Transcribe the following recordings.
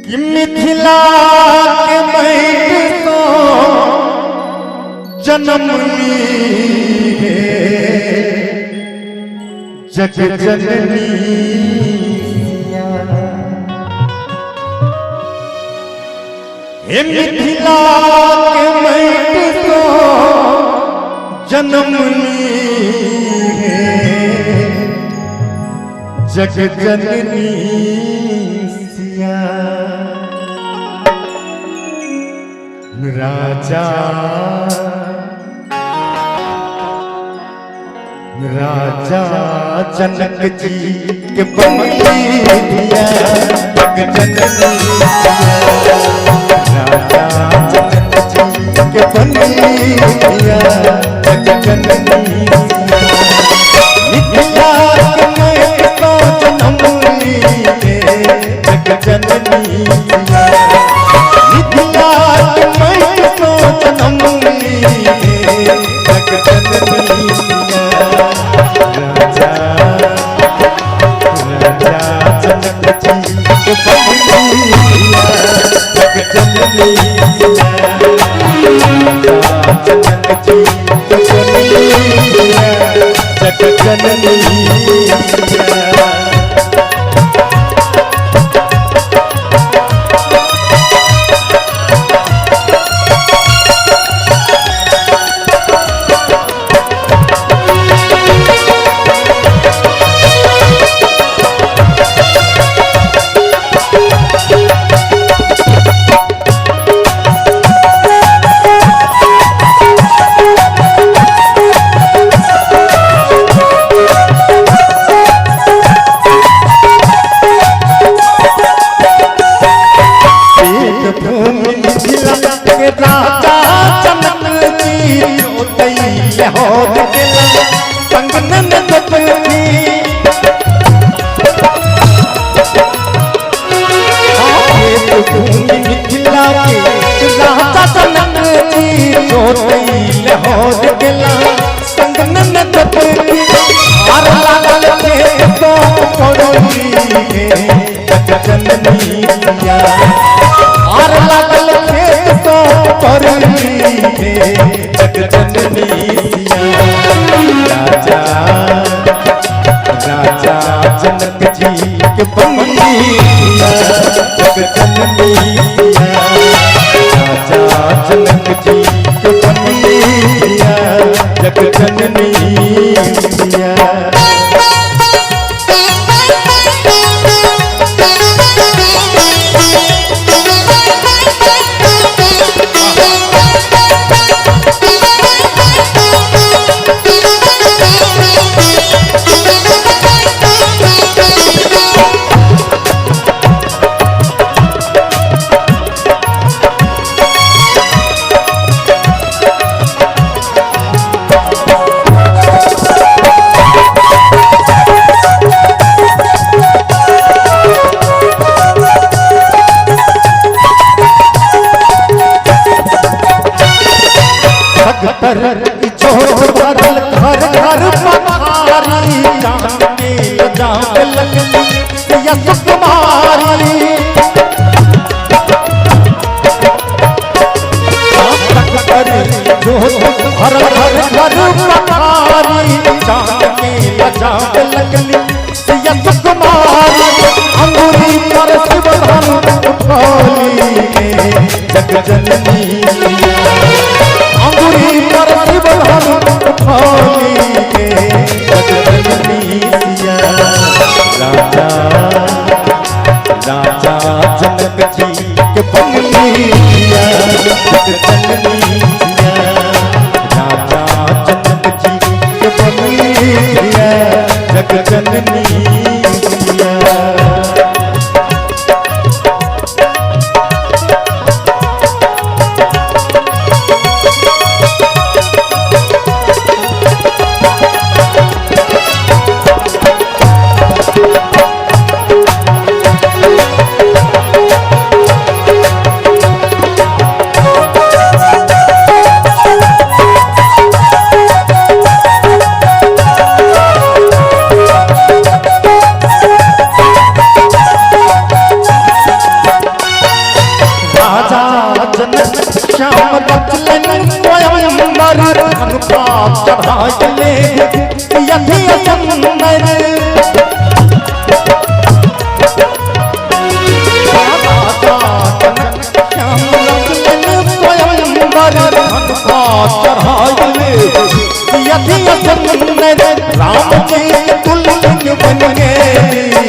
कि मिथिला के मैट तो जन्म ली है जग जननी हे मिथिला के मैट तो जन्म ली है जग जननी सिया राजा राजा जनक जी के बंगली दिया जग जननी राजा जनक जी के बंगली दिया जग जननी मिथिला के मैट तो जन्म ली है जग जननी मिथिला के मैट तो जन्म ली है जग जननी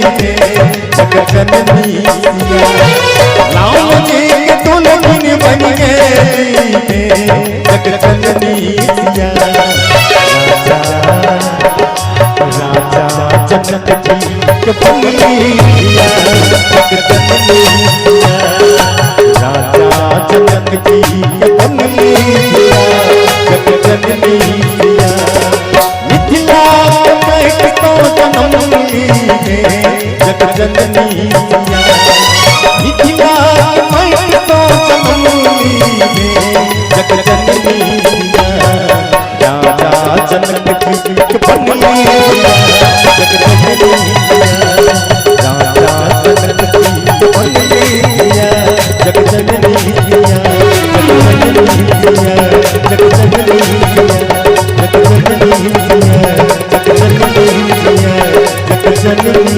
जग जननी राम जी के दुल्हन बन गए जग जननी राजा जनक जी के बंगली जग जननी राजा जनक जी के बंगली जग जननी मिथिला में तो जन्म जग जननी मिथिला में तो जन्म जग जननी राजा जनक जी के बंगली जग जननी राजा जनक जी के बंगली जग जननी जग जननी जग जननी जग जननी जग जननी